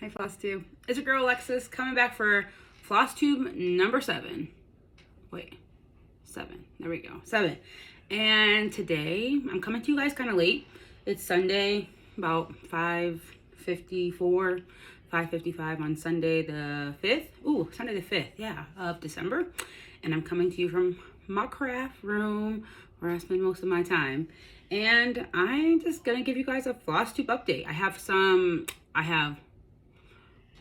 Hi, Flosstube. It's your girl Alexis coming back for Flosstube number 7. Wait, 7. There we go. 7. And today I'm coming to you guys kind of late. It's Sunday, about 5:54, 5:55 on Sunday the 5th. Ooh, Sunday the 5th, yeah, of December. And I'm coming to you from my craft room where I spend most of my time. And I'm just gonna give you guys a Flosstube update. I have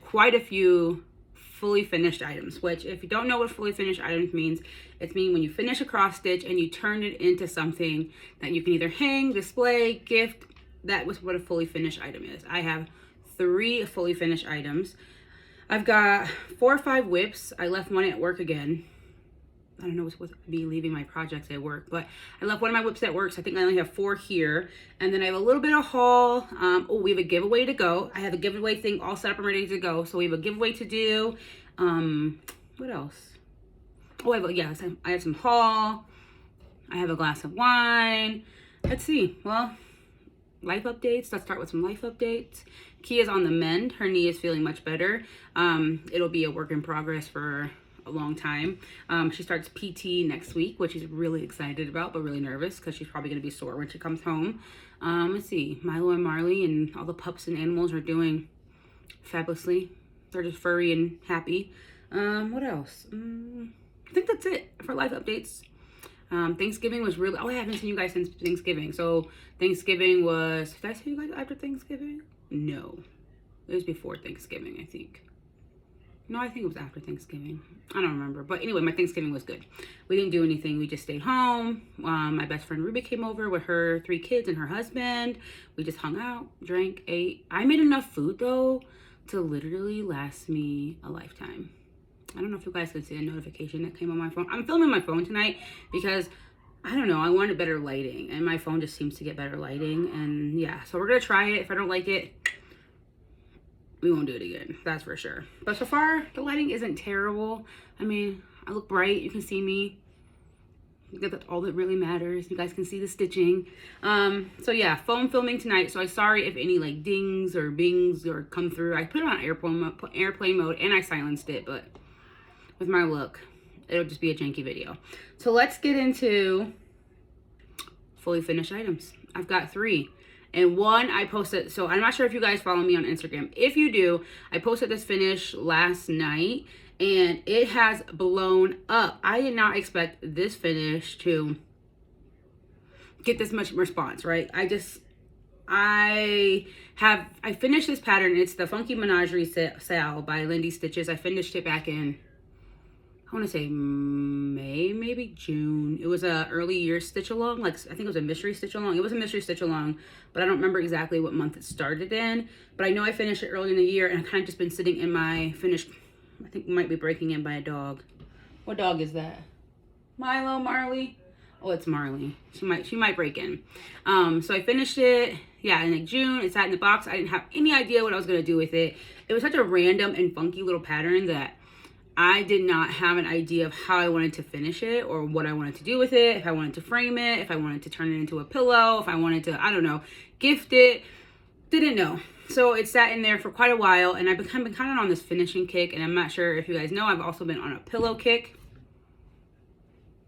quite a few fully finished items, which if you don't know what fully finished items means, it's when you finish a cross stitch and you turn it into something that you can either hang, display, gift. That was what a fully finished item is. I have 3 fully finished items. I've got 4 or 5 whips. I left one at work again. I don't know what's with me leaving my projects at work, but I left one of my whips at work, so I think I only have 4 here. And then I have a little bit of haul. Oh, we have a giveaway to go. I have a giveaway thing all set up and ready to go. So we have a giveaway to do. What else? Oh, I have some haul. I have a glass of wine. Let's see. Well, life updates. Let's start with some life updates. Kia's on the mend. Her knee is feeling much better. It'll be a work in progress for a long time. She starts PT next week, which she's really excited about, but really nervous because she's probably going to be sore when she comes home. Let's see. Milo and Marley and all the pups and animals are doing fabulously. They're just furry and happy. What else? I think that's it for life updates. Thanksgiving was really... Oh, I haven't seen you guys since Thanksgiving. So Thanksgiving was... Did I see you guys after Thanksgiving? No. It was before Thanksgiving, I think. No, I think it was after Thanksgiving. I don't remember. But anyway, my Thanksgiving was good. We didn't do anything. We just stayed home. My best friend Ruby came over with her 3 kids and her husband. We just hung out, drank, ate. I made enough food, though, to literally last me a lifetime. I don't know if you guys can see a notification that came on my phone. I'm filming my phone tonight because, I don't know, I wanted better lighting. And my phone just seems to get better lighting. And yeah, so we're going to try it. If I don't like it, we won't do it again, that's for sure. But so far, the lighting isn't terrible. I mean, I look bright, you can see me. That's all that really matters. You guys can see the stitching. So yeah, phone filming tonight. So I'm sorry if any like dings or bings or come through. I put it on airplane mode and I silenced it, but with my look, it'll just be a janky video. So let's get into fully finished items. I've got 3. And 1 I posted, so I'm not sure if you guys follow me on Instagram. If you do, I posted this finish last night and it has blown up. I did not expect this finish to get this much response, right? I finished this pattern. It's the Funky Menagerie Sal by Lindy Stitches. I finished it back in, I want to say May, maybe June. It was a early year stitch along. Like, I think it was a mystery stitch along. It was a mystery stitch along, but I don't remember exactly what month it started in. But I know I finished it early in the year, and I've kind of just been sitting in my finished. I think it might be breaking in by a dog. What dog is that? Milo, Marley? Oh, it's Marley. She might break in. So I finished it, yeah, in like June. It sat in the box. I didn't have any idea what I was gonna do with it. It was such a random and funky little pattern that I did not have an idea of how I wanted to finish it or what I wanted to do with it, if I wanted to frame it, if I wanted to turn it into a pillow, if I wanted to, I don't know, gift it. Didn't know. So it sat in there for quite a while, and I've been kind of on this finishing kick, and I'm not sure if you guys know, I've also been on a pillow kick.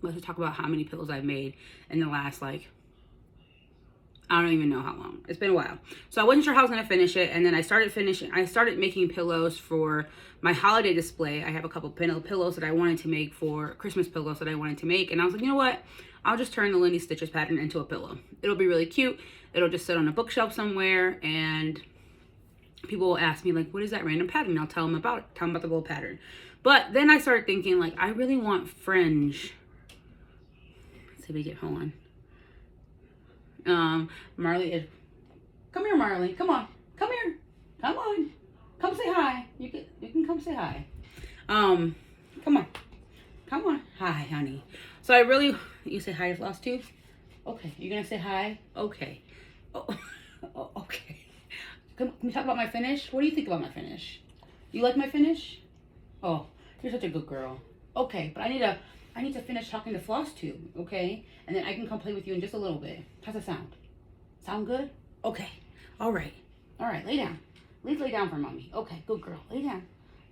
Let's talk about how many pillows I've made in the last, like, I don't even know how long. It's been a while. So I wasn't sure how I was going to finish it. And then I started making pillows for my holiday display. I have a couple pillows that I wanted to make for Christmas pillows that I wanted to make. And I was like, you know what? I'll just turn the Lindy Stitches pattern into a pillow. It'll be really cute. It'll just sit on a bookshelf somewhere. And people will ask me, like, what is that random pattern? And I'll tell them about the little pattern. But then I started thinking, like, I really want fringe. Let's see if we get, hold on. Marley is, come here, Marley, come on, come here, come on, come say hi. You can come say hi. Come on, hi, honey. So you say hi to Flosstube? Okay, you're gonna say hi? Okay. Oh, okay. Can we talk about my finish? What do you think about my finish? You like my finish? Oh, you're such a good girl. Okay, but I need to finish talking to Flosstube, okay? And then I can come play with you in just a little bit. How's that sound? Sound good? Okay. All right. All right, lay down. Please lay down for mommy. Okay, good girl. Lay down.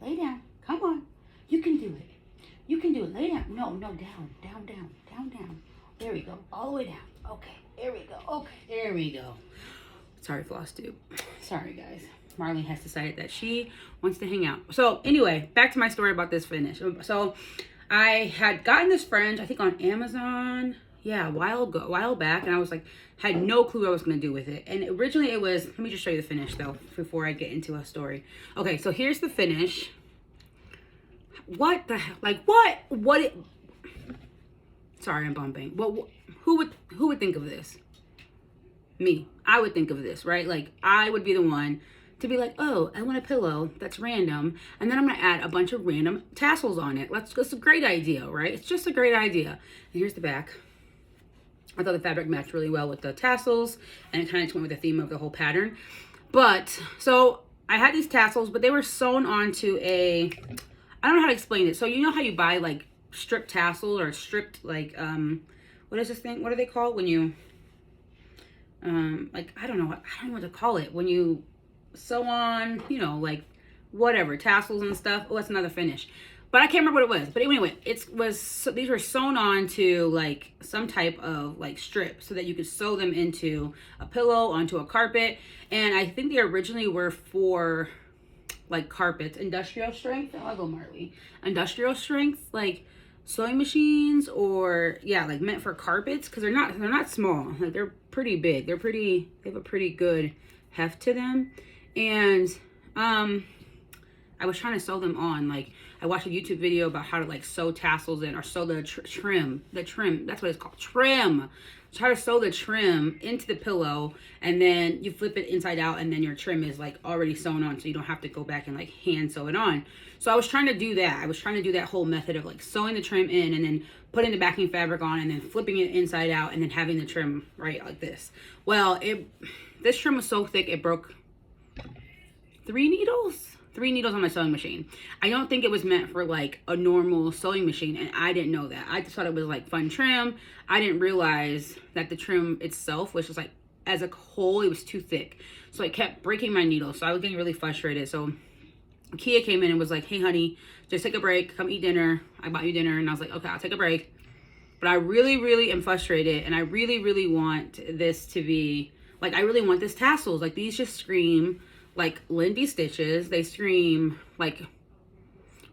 Lay down. Come on. You can do it. You can do it. Lay down. No, no, down, down, down, down, down. There we go. All the way down. Okay, there we go. Okay, there we go. Sorry, Flosstube. Sorry, guys. Marley has decided that she wants to hang out. So anyway, back to my story about this finish. So I had gotten this fringe, I think on Amazon, yeah, a while back, and I was like, had no clue what I was gonna do with it. And originally it was, let me just show you the finish though, before I get into a story. Okay, so here's the finish. What the hell, like sorry, I'm bumping. Well, who would think of this? Me. I would think of this, right? Like, I would be the one to be like, oh, I want a pillow that's random, and then I'm gonna add a bunch of random tassels on it. That's a great idea, right? It's just a great idea. And here's the back. I thought the fabric matched really well with the tassels, and it kind of went with the theme of the whole pattern. But, so, I had these tassels, but they were sewn onto a, I don't know how to explain it. So, you know how you buy, like, stripped tassel, or stripped, like, what is this thing? What are they called when you, like, I don't know what to call it. When you sew on, you know, like, whatever, tassels and stuff. Oh, that's another finish. But I can't remember what it was. But anyway, these were sewn on to, like, some type of, like, strip so that you could sew them into a pillow, onto a carpet. And I think they originally were for, like, carpets, industrial strength. I'll go Marley. Industrial strength, like, sewing machines, or yeah, like meant for carpets, because they're not small. Like, they're pretty big. They have a pretty good heft to them. And I was trying to sew them on. Like, I watched a YouTube video about how to, like, sew tassels in, or sew the trim, that's what it's called, trim. Try to sew the trim into the pillow, and then you flip it inside out, and then your trim is, like, already sewn on, so you don't have to go back and, like, hand sew it on. So I was trying to do that. I was trying to do that whole method of, like, sewing the trim in, and then putting the backing fabric on, and then flipping it inside out, and then having the trim right like this. Well, this trim was so thick it broke 3 needles on my sewing machine. I don't think it was meant for, like, a normal sewing machine, and I didn't know that. I just thought it was, like, fun trim. I didn't realize that the trim itself was just, like, as a whole, it was too thick. So it kept breaking my needles. So I was getting really frustrated. So Kia came in and was like, hey, honey, just take a break. Come eat dinner. I bought you dinner. And I was like, okay, I'll take a break. But I really, really am frustrated. And I really, really want this to be, like, I really want this tassels. Like, these just scream, like, Lindy stitches. They scream, like,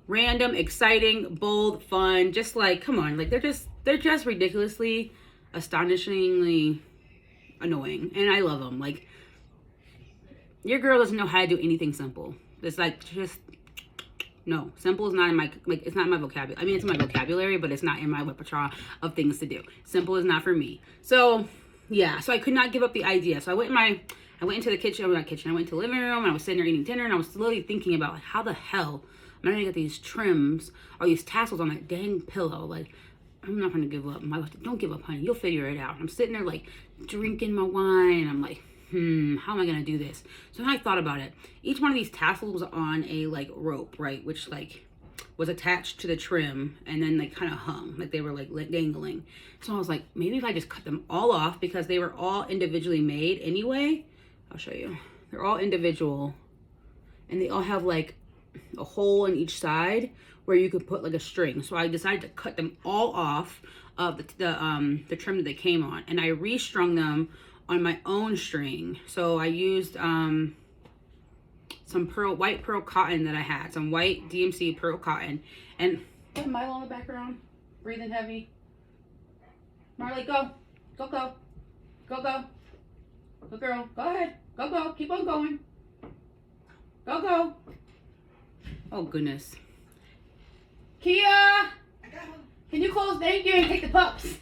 random, exciting, bold, fun. Just, like, come on. Like, they're just ridiculously, astonishingly annoying. And I love them. Like, your girl doesn't know how to do anything simple. It's like, just, no. Simple is not in my, like, it's not in my vocabulary. I mean, it's in my vocabulary, but it's not in my repertoire of things to do. Simple is not for me. So, yeah. So I could not give up the idea. So I went into the kitchen, I went into the living room, and I was sitting there eating dinner, and I was slowly thinking about, like, how the hell am I gonna get these trims or these tassels on that dang pillow? Like, I'm not gonna give up. My wife, don't give up, honey. You'll figure it out. I'm sitting there, like, drinking my wine, and I'm like, how am I gonna do this? So then I thought about it. Each one of these tassels was on a, like, rope, right? Which, like, was attached to the trim, and then, like, kind of hung, like they were, like, dangling. So I was like, maybe if I just cut them all off, because they were all individually made anyway. I'll show you. They're all individual, and they all have, like, a hole in each side where you could put, like, a string. So I decided to cut them all off of the trim that they came on, and I restrung them on my own string. So I used some white pearl cotton that I had, some white DMC pearl cotton. And is Milo in the background breathing heavy? Marley, go girl, go ahead, go, keep on going, go. Oh goodness. Kia, can you close? Thank you, and take the pups.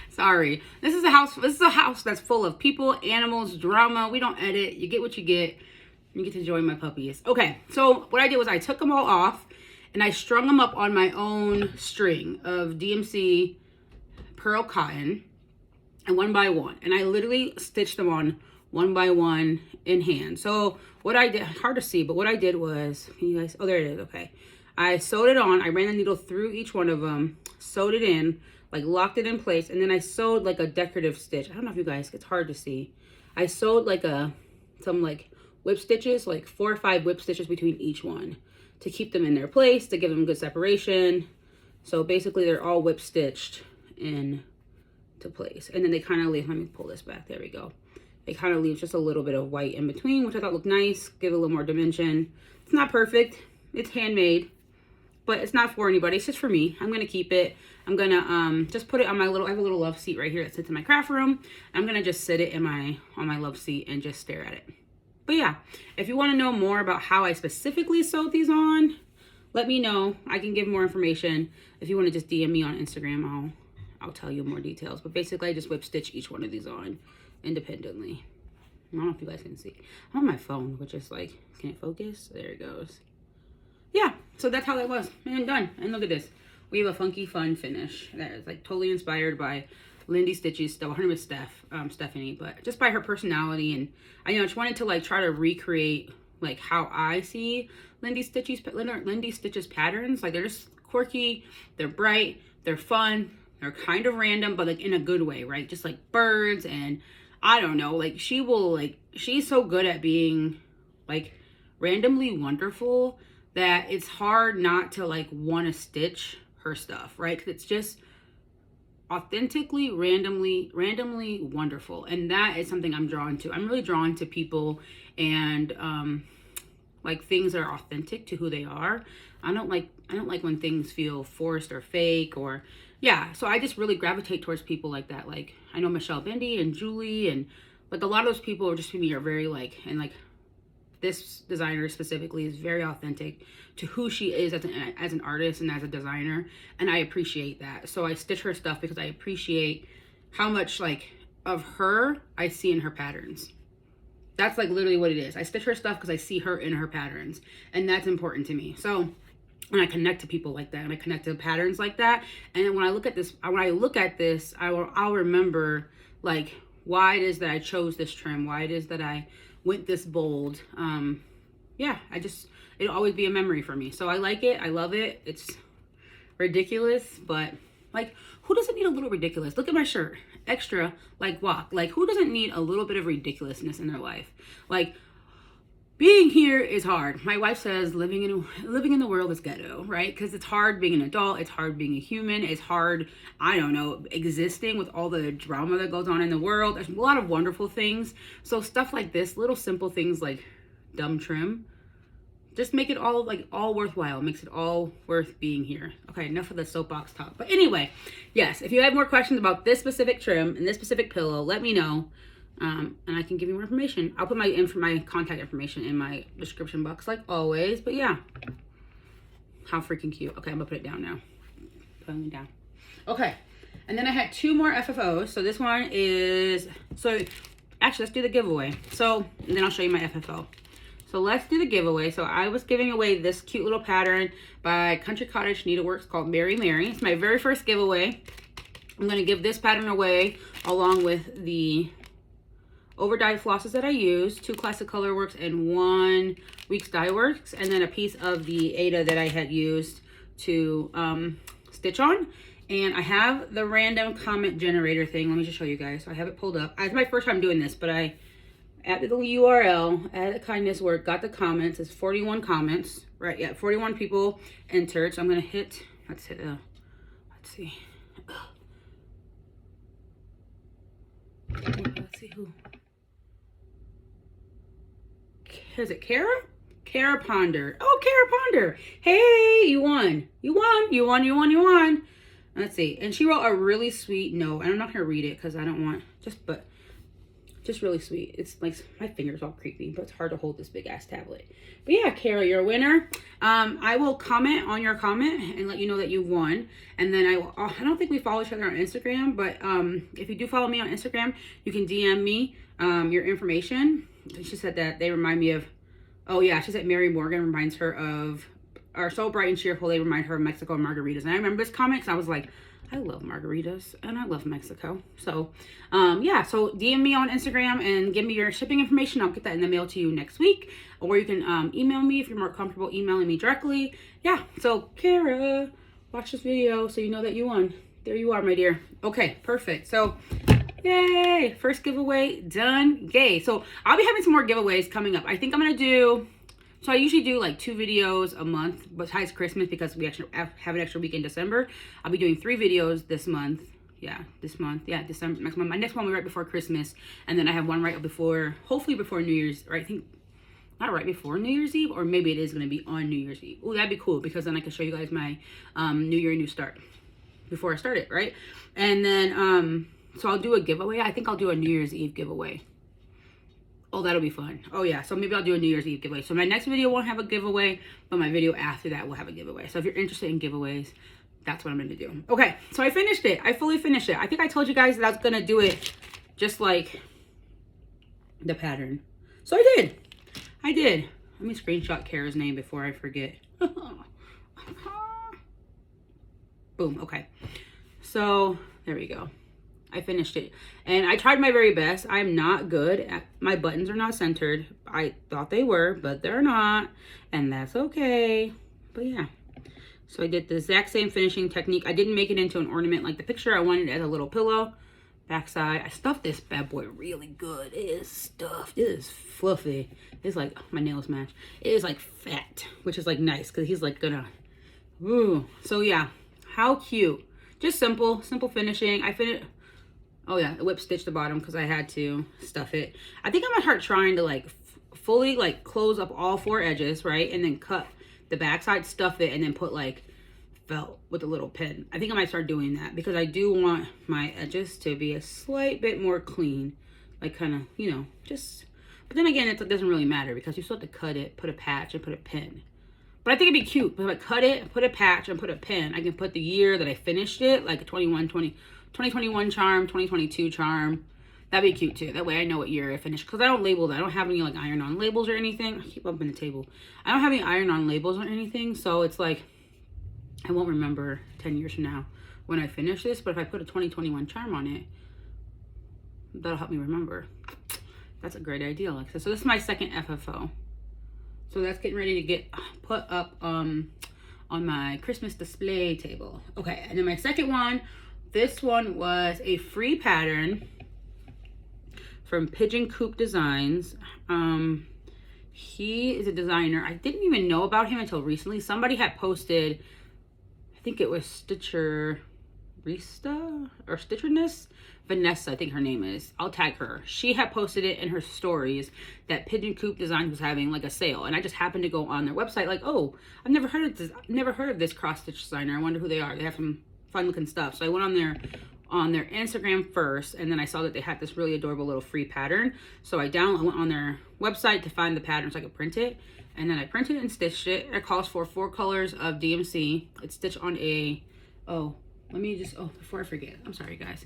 Sorry. This is a house that's full of people, animals, drama. We don't edit. You get what you get. You get to enjoy my puppies. Okay, so what I did was I took them all off, and I strung them up on my own string of DMC pearl cotton, and one by one. And I literally stitched them on one by one in hand. So what I did, hard to see, but what I did was, can you guys, oh, there it is, okay. I sewed it on. I ran the needle through each one of them, sewed it in, like, locked it in place, and then I sewed, like, a decorative stitch. I don't know if you guys, it's hard to see. I sewed, like, some, like, whip stitches, like 4 or 5 whip stitches between each one to keep them in their place, to give them good separation. So basically they're all whip stitched into place. And then they kind of leave, let me pull this back, there we go. They kind of leave just a little bit of white in between, which I thought looked nice, give it a little more dimension. It's not perfect, it's handmade, but it's not for anybody, it's just for me. I'm gonna keep it. I'm gonna just put it on my little, I have a little love seat right here that sits in my craft room. I'm gonna just sit it in on my love seat and just stare at it. But yeah, if you want to know more about how I specifically sewed these on, let me know. I can give more information. If you want to just DM me on Instagram, I'll tell you more details. But basically, I just whip stitch each one of these on independently. I don't know if you guys can see. I'm on my phone, which is like, can it focus? There it goes. Yeah, so that's how that was. And done. And look at this. We have a funky, fun finish that is like totally inspired by Lindy Stitches stuff. Her name is Stephanie, but just by her personality. And I just wanted to like try to recreate like how I see Lindy Stitches patterns. Like they're just quirky, they're bright, they're fun, they're kind of random, but like in a good way, right? Just like birds, and I don't know, like she's so good at being like randomly wonderful that it's hard not to like want to stitch her stuff, right? Because it's just authentically, randomly wonderful. And that is something I'm drawn to. I'm really drawn to people and like things that are authentic to who they are. I don't like when things feel forced or fake, or yeah. So I just really gravitate towards people like that. Like I know Michelle Bendy and Julie, and like a lot of those people are just to me are very like, and like this designer specifically is very authentic to who she is as an artist and as a designer, and I appreciate that. So I stitch her stuff because I appreciate how much like of her I see in her patterns. That's like literally what it is. I stitch her stuff because I see her in her patterns, and that's important to me. So when I connect to people like that, and I connect to patterns like that, and when I look at this, I'll remember like why it is that I chose this trim, why it is that I went this bold. Yeah, it'll always be a memory for me. So I like it, I love it. It's ridiculous, but like who doesn't need a little ridiculous? Look at my shirt, extra like walk. Like who doesn't need a little bit of ridiculousness in their life? Like being here is hard. My wife says living in the world is ghetto, right? Because it's hard being an adult, it's hard being a human, it's hard, I don't know, existing with all the drama that goes on in the world. There's a lot of wonderful things. So stuff like this, little simple things like dumb trim, just make it all worthwhile. It makes it all worth being here. Okay, enough of the soapbox talk. But anyway, yes, if you have more questions about this specific trim and this specific pillow, let me know. And I can give you more information. I'll put my contact information in my description box like always. But yeah, how freaking cute. Okay, I'm gonna put it down now. Putting it down. Okay, and then I had 2 more FFOs. So this one is, actually let's do the giveaway. So, and then I'll show you my FFO. So let's do the giveaway. So I was giving away this cute little pattern by Country Cottage Needleworks called Mary Mary. It's my very first giveaway. I'm gonna give this pattern away along with the overdyed flosses that I use, 2 Classic Colorworks and 1 Weeks Dye Works, and then a piece of the Ada that I had used to stitch on. And I have the random comment generator thing. Let me just show you guys. So I have it pulled up. It's my first time doing this, but I added the URL, added Kindness Work, got the comments. It's 41 comments, right? Yeah, 41 people entered. So I'm gonna hit. Let's see. Let's see who. Is it Kara? Kara Ponder. Oh, Kara Ponder. Hey, you won. You won. Let's see. And she wrote a really sweet note. And I'm not going to read it because I don't want, just really sweet. It's like my finger's all creepy, but it's hard to hold this big ass tablet. But yeah, Kara, you're a winner. I will comment on your comment and let you know that you won. And then I don't think we follow each other on Instagram, but if you do follow me on Instagram, you can DM me your information. She said that they remind me of, oh yeah, she said Mary Morgan reminds her of, are so bright and cheerful, they remind her of Mexico and margaritas. And I remember this comment because I was like, I love margaritas and I love Mexico. So yeah, so DM me on Instagram and give me your shipping information. I'll get that in the mail to you next week. Or you can email me if you're more comfortable emailing me directly. Yeah, so Kara, watch this video so you know that you won. There you are, my dear. Okay, perfect. So Yay! First giveaway done. Yay! So I'll be having some more giveaways coming up. I think I'm gonna do. So I usually do like 2 videos a month besides Christmas because we actually have an extra week in December. I'll be doing 3 videos this month. Yeah, this month. Yeah, December. Next month. My next one will be right before Christmas, and then I have one right before, hopefully before New Year's. Or I think not right before New Year's Eve, or maybe it is gonna be on New Year's Eve. Oh, that'd be cool because then I can show you guys my New Year, New Start before I start it, right? And then so I'll do a giveaway. I think I'll do a New Year's Eve giveaway. Oh, that'll be fun. Oh, yeah. So maybe I'll do a New Year's Eve giveaway. So my next video won't have a giveaway, but my video after that will have a giveaway. So if you're interested in giveaways, that's what I'm going to do. Okay. So I finished it. I fully finished it. I think I told you guys that I was going to do it just like the pattern. So I did. I did. Let me screenshot Kara's name before I forget. Boom. Okay. So there we go. I finished it and I tried my very best. I'm not good at, my buttons are not centered. I thought they were, but they're not, and that's okay. But yeah, so I did the exact same finishing technique. I didn't make it into an ornament like the picture. I wanted it as a little pillow. Backside, I stuffed this bad boy really good. It is stuffed. It is fluffy. It's like, oh, my nails match. It is like fat, which is like nice because he's like gonna, ooh. So yeah, how cute. Just simple finishing. I finished. Oh yeah, I whip stitched the bottom because I had to stuff it. I think I'm gonna start trying to like fully like close up all 4 edges, right? And then cut the backside, stuff it, and then put like felt with a little pin. I think I might start doing that because I do want my edges to be a slight bit more clean. Like kind of, you know, just, but then again, it doesn't really matter because you still have to cut it, put a patch, and put a pin. But I think it'd be cute. If I cut it, put a patch, and put a pin, I can put the year that I finished it, like a 2021 charm, 2022 charm. That'd be cute too. That way I know what year I finished. Because I don't label that. I don't have any like iron-on labels or anything. I keep bumping the table. I don't have any iron-on labels or anything. So it's like, I won't remember 10 years from now when I finish this. But if I put a 2021 charm on it, that'll help me remember. That's a great idea, Alexa. So this is my second FFO. So that's getting ready to get put up on my Christmas display table. Okay, and then my second one, this one was a free pattern from Pigeon Coop Designs. He is a designer. I didn't even know about him until recently. Somebody had posted, I think it was Stitcherista or Stitcherness? Vanessa, I think her name is. I'll tag her. She had posted it in her stories that Pigeon Coop Designs was having like a sale, and I just happened to go on their website like, oh, I've never heard of this cross stitch designer. I wonder who they are. They have some fun looking stuff. So I went on their Instagram first, and then I saw that they had this really adorable little free pattern. So I went on their website to find the pattern so I could print it, and then I printed it and stitched it. It calls for 4 colors of DMC. It's stitched on a, before I forget, I'm sorry guys.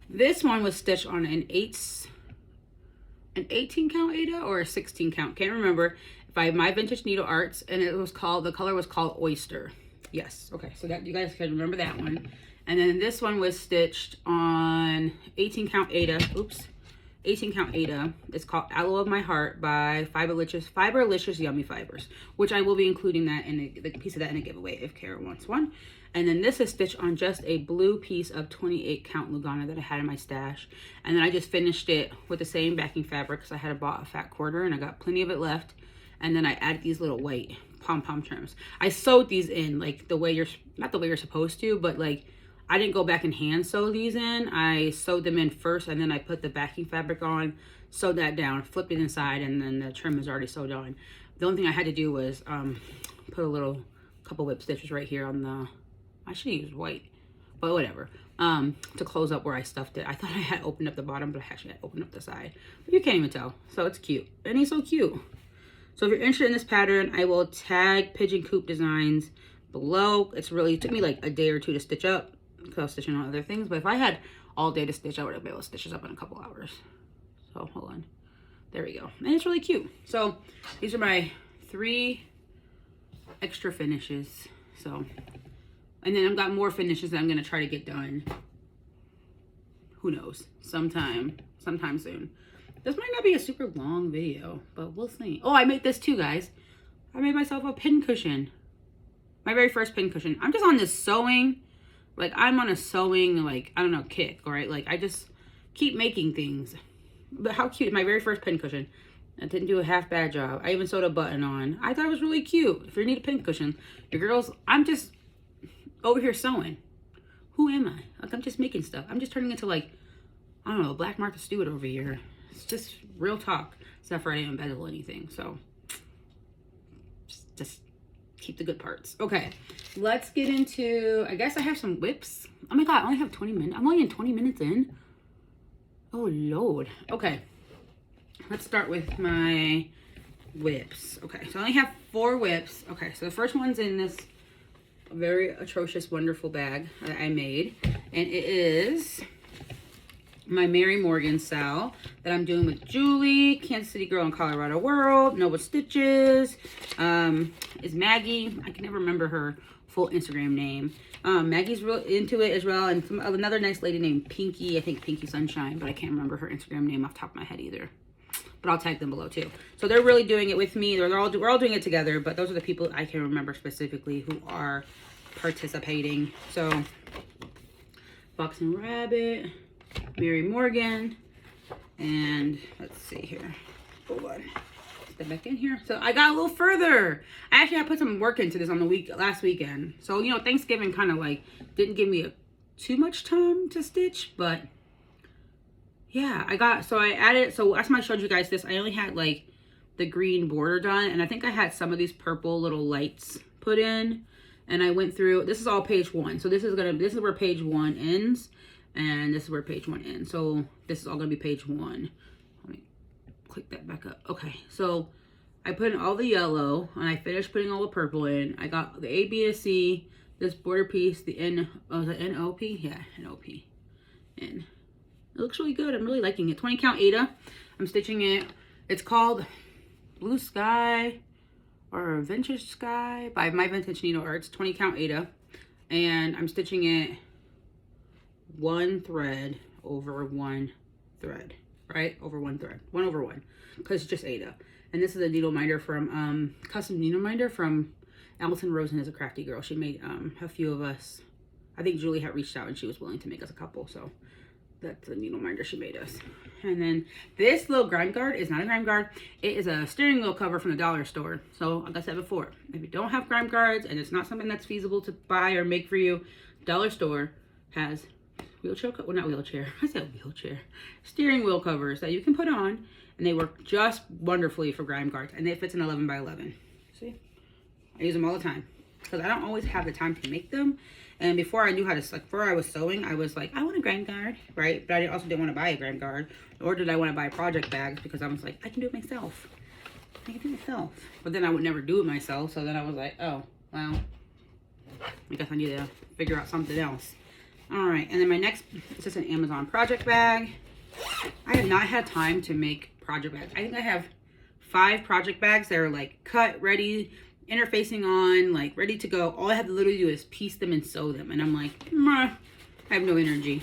This one was stitched on an 18 count Aida or a 16 count, can't remember, by My Vintage Needle Arts, and the color was called Oyster. Yes, okay, so that you guys can remember that one. And then this one was stitched on 18 count Aida. 18 count Aida. It's called Aloe of My Heart by Fiberlicious Yummy Fibers, which I will be including that in the piece of that in a giveaway if Kara wants one. And then this is stitched on just a blue piece of 28 count Lugana that I had in my stash. And then I just finished it with the same backing fabric because I had bought a fat quarter and I got plenty of it left. And then I added these little white pom-pom trims. I sewed these in like not the way you're supposed to, but like I didn't go back and hand sew these in. I sewed them in first, and then I put the backing fabric on, sewed that down, flipped it inside, and then the trim is already sewed on. The only thing I had to do was put a couple whip stitches right here on the, I should have used white, but whatever, to close up where I stuffed it. I thought I had opened up the bottom, but I actually had opened up the side. But you can't even tell, so it's cute. And he's so cute. So if you're interested in this pattern, I will tag Pigeon Coop Designs below. It took me like a day or 2 to stitch up because I was stitching on other things. But if I had all day to stitch, I would have been able to stitch this up in a couple hours. So hold on. There we go. And it's really cute. So these are my 3 extra finishes. So, and then I've got more finishes that I'm going to try to get done. Who knows? Sometime soon. This might not be a super long video, but we'll see. Oh, I made this too, guys. I made myself a pin cushion. My very first pin cushion. I'm just on this sewing, like I'm on a sewing, like, I don't know, kick, right? Like I just keep making things. But how cute. My very first pincushion. I didn't do a half bad job. I even sewed a button on. I thought it was really cute. If you need a pincushion, your girls, I'm just over here sewing. Who am I? Like, I'm just making stuff. I'm just turning into, like, I don't know, Black Martha Stewart over here. It's just real talk. Except for I didn't embezzle anything. So, just keep the good parts. Okay, let's get into, I guess I have some whips. Oh my God, I only have 20 minutes. I'm only in 20 minutes in. Oh, Lord. Okay, let's start with my whips. Okay, so I only have 4 whips. Okay, so the first one's in this very atrocious, wonderful bag that I made. And it is my Mary Morgan style that I'm doing with Julie, Kansas City Girl in Colorado World, Noble Stitches, is Maggie. I can never remember her full Instagram name. Maggie's real into it as well, and another nice lady named Pinky, I think Pinky Sunshine, but I can't remember her Instagram name off the top of my head either. But I'll tag them below too. So they're really doing it with me. We're all doing it together, but those are the people I can remember specifically who are participating. So Fox and Rabbit, Mary Morgan, and let's see here. Hold on. Step back in here. So I got a little further. I actually put some work into this on the last weekend. So, you know, Thanksgiving kind of like didn't give me too much time to stitch, but yeah, I added, so last time I showed you guys this, I only had like the green border done, and I think I had some of these purple little lights put in, and I went through, this is all page 1. So this is where page 1 ends, and this is where page 1 ends. So this is all gonna be page 1. Let me click that back up. Okay, so I put in all the yellow, and I finished putting all the purple in. I got the A, B, and C, this border piece, the N, oh, the NOP? Yeah, NOP. And it looks really good. I'm really liking it. 20 count Ada. I'm stitching it. It's called Blue Sky or Vintage Sky by My Vintage Needle Arts. 20 count Ada. And I'm stitching it 1 thread over 1 thread. Right? Over 1 thread. 1 over 1. Because it's just Ada. And this is a needle minder from, custom needle minder from Allison Rosen is a crafty girl. She made a few of us. I think Julie had reached out and she was willing to make us a couple. So that's the needle minder she made us. And then this little grime guard is not a grime guard. It is a steering wheel cover from the dollar store. So like I said before, if you don't have grime guards and it's not something that's feasible to buy or make for you, dollar store has wheelchair, well, not wheelchair, I said wheelchair, steering wheel covers that you can put on, and they work just wonderfully for grime guards, and it fits an 11 by 11. See, I use them all the time because I don't always have the time to make them. And before I knew how to, like, before I was sewing, I was like, I want a grime guard, right? But I also didn't want to buy a grime guard, nor did I want to buy project bags, because I was like, I can do it myself. I can do it myself. But then I would never do it myself, so then I was like, oh, well, I guess I need to figure out something else. All right, and then my next, it's just an Amazon project bag. I have not had time to make project bags. I think I have 5 project bags that are like cut, ready, interfacing on, like ready to go. All I have to literally do is piece them and sew them, and I'm like, meh, I have no energy.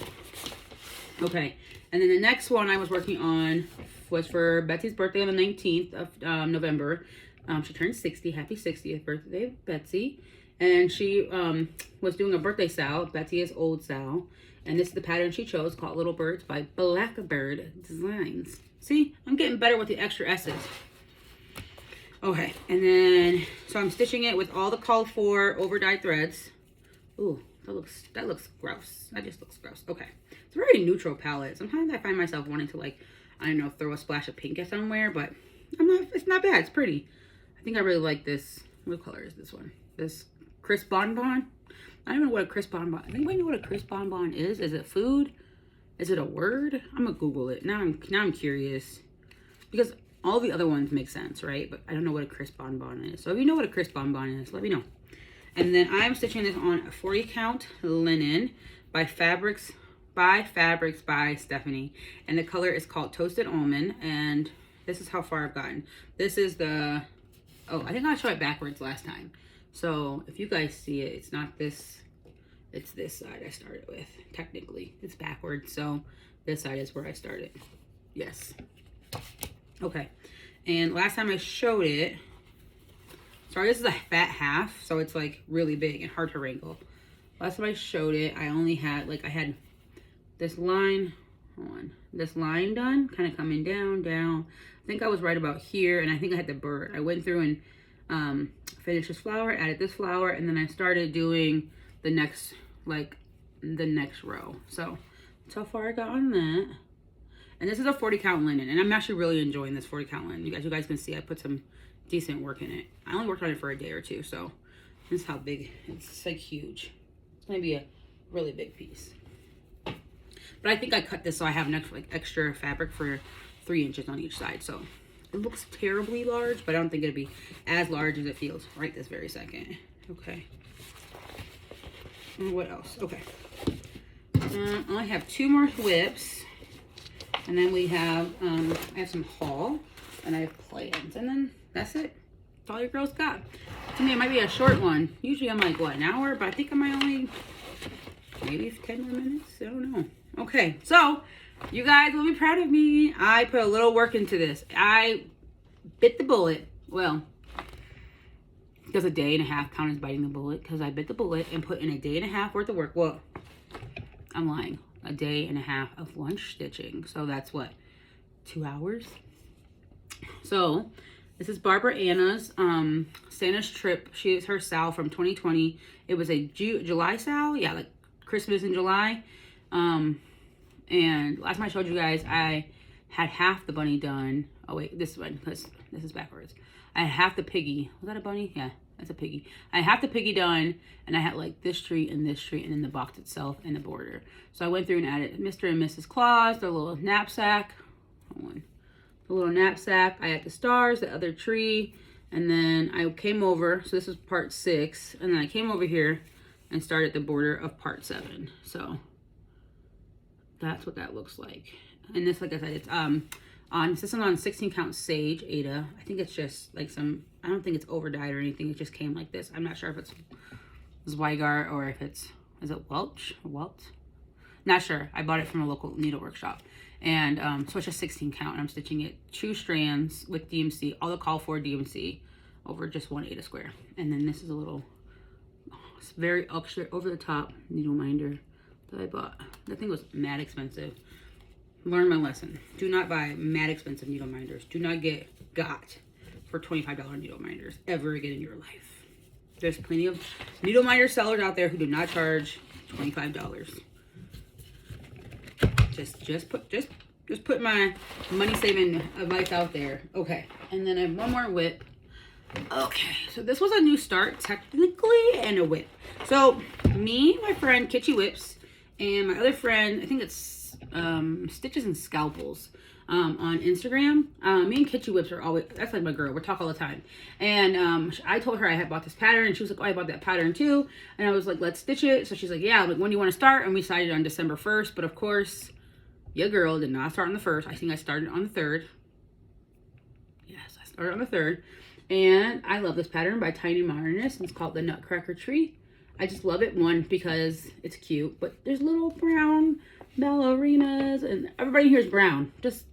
Okay, and then the next one I was working on was for Betsy's birthday on the 19th of November. She turned 60. Happy 60th birthday, Betsy. And she was doing a birthday style. Betsy is old style, and this is the pattern she chose, called Little Birds by Blackbird Designs. See, I'm getting better with the extra S's. Okay, and then, so I'm stitching it with all the called for over dyed threads. Ooh, that looks gross. That just looks gross. Okay, it's a very neutral palette. Sometimes I find myself wanting to, like, I don't know, throw a splash of pink at somewhere, but it's not bad. It's pretty. I think I really like this. What color is this one? This Crisp Bonbon. I don't know what a Crisp Bonbon. Anybody know what a Crisp Bonbon is? Is it food? Is it a word? I'm gonna Google it. Now I'm curious, because all the other ones make sense, right? But I don't know what a Crisp Bonbon is. So if you know what a Crisp Bonbon is, let me know. And then I'm stitching this on a 40 count linen by Fabrics by Stephanie. And the color is called Toasted Almond. And this is how far I've gotten. This is the, oh, I think I showed it backwards last time. So if you guys see it, it's not this, it's this side I started with. Technically, it's backwards. So this side is where I started. Yes. Okay, and last time I showed it, sorry, this is a fat half, so it's like really big and hard to wrangle. Last time I showed it, I only had, like, I had this line hold on, this line done, kind of coming down. I think I was right about here, and I think I had the bird. I went through and finished this flower, added this flower, and then I started doing the next, like the next row. So far I got on that. And this is a 40 count linen, and I'm actually really enjoying this 40 count linen. You guys can see I put some decent work in it. I only worked on it for a day or two, so this is how big. It's like huge. It's gonna be a really big piece. But I think I cut this so I have an extra fabric for 3 inches on each side. So it looks terribly large, but I don't think it'll be as large as it feels right this very second. Okay. And what else? Okay. I only have 2 more whips. And then we have, I have some haul, and I have plans, and then that's it. That's all your girls got. To me, it might be a short one. Usually I'm like, what, an hour? But I think I might only, maybe 10 more minutes. I don't know. Okay, so you guys will be proud of me. I put a little work into this. I bit the bullet. Well, does a day and a half count as biting the bullet? Because I bit the bullet and put in a day and a half worth of work. Well, I'm lying. A day and a half of lunch stitching. So that's what, 2 hours? So this is Barbara Anna's Santa's Trip. She is her sal from 2020. It was a July sal. Yeah, like Christmas in July. And last time I showed you guys, I had half the bunny done. Oh wait, this one, because this is backwards. I had half the piggy. Was that a bunny? Yeah. That's a piggy. I had half the piggy done, and I had like this tree and then the box itself and the border. So I went through and added Mr. and Mrs. Claus, their little knapsack. Hold on. The little knapsack. I had the stars, the other tree, and then I came over. So this is part 6, and then I came over here and started the border of part 7. So that's what that looks like. And this, like I said, it's this is on 16 count sage Ada. I think it's just like some, I don't think it's over dyed or anything. It just came like this. I'm not sure if it's Zweigart or if it's, is it Welch or Welt? Not sure. I bought it from a local needle workshop. And so it's just 16 count, and I'm stitching it 2 strands with DMC, all the call for DMC over just 1 Ada square. And then this is a little, it's very extra over the top needle minder that I bought. That thing was mad expensive. Learn my lesson. Do not buy mad expensive needle minders. Do not get got for $25 needle minders ever again in your life. There's plenty of needle minder sellers out there who do not charge $25. Just put my money saving advice out there. Okay, and then I have one more whip. Okay, so this was a new start technically, and a whip. So me, my friend Kitschy Whips, and my other friend, I think it's Stitches and Scalpels on Instagram. Me and Kitschy Whips are always, that's like my girl, we talk all the time. And I told her I had bought this pattern, and she was like, oh, I bought that pattern too. And I was like, let's stitch it. So she's like, yeah. I'm like, when do you want to start? And we decided on December 1st, but of course your girl did not start on the 1st. I think I started on the 3rd. Yes, I started on the 3rd. And I love this pattern by Tiny Modernist. It's called the Nutcracker Tree. I just love it, one, because it's cute, but there's little brown ballerinas, and everybody here is brown. Just,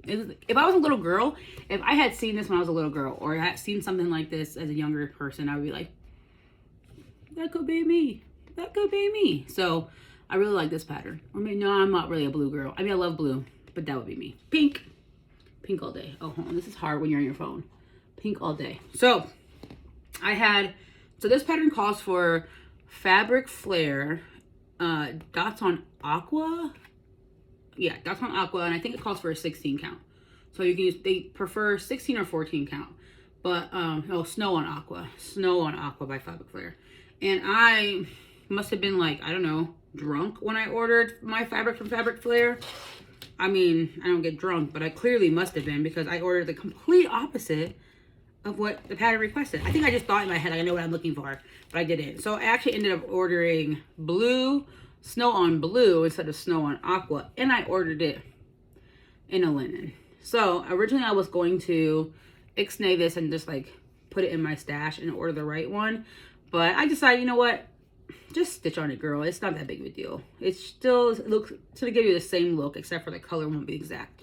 if I was a little girl, if I had seen this when I was a little girl, or I had seen something like this as a younger person, I would be like, that could be me. That could be me. So I really like this pattern. I mean, no, I'm not really a blue girl. I mean, I love blue, but that would be me. Pink. Pink all day. Oh, hold on. This is hard when you're on your phone. Pink all day. So so this pattern calls for fabric flare, dots on aqua. Yeah, dots on aqua, and I think it calls for a 16 count. So you can use, they prefer 16 or 14 count. But, Snow on Aqua by Fabric Flare. And I must have been like, I don't know, drunk when I ordered my fabric from Fabric Flare. I mean, I don't get drunk, but I clearly must have been, because I ordered the complete opposite of what the pattern requested. I think I just thought in my head, like, I know what I'm looking for, but I didn't. So I actually ended up ordering blue, Snow on Blue instead of Snow on Aqua, and I ordered it in a linen. So originally I was going to ixnay this and just like put it in my stash and order the right one, but I decided, you know what, just stitch on it, girl. It's not that big of a deal. It still looks to give you the same look, except for the color won't be exact.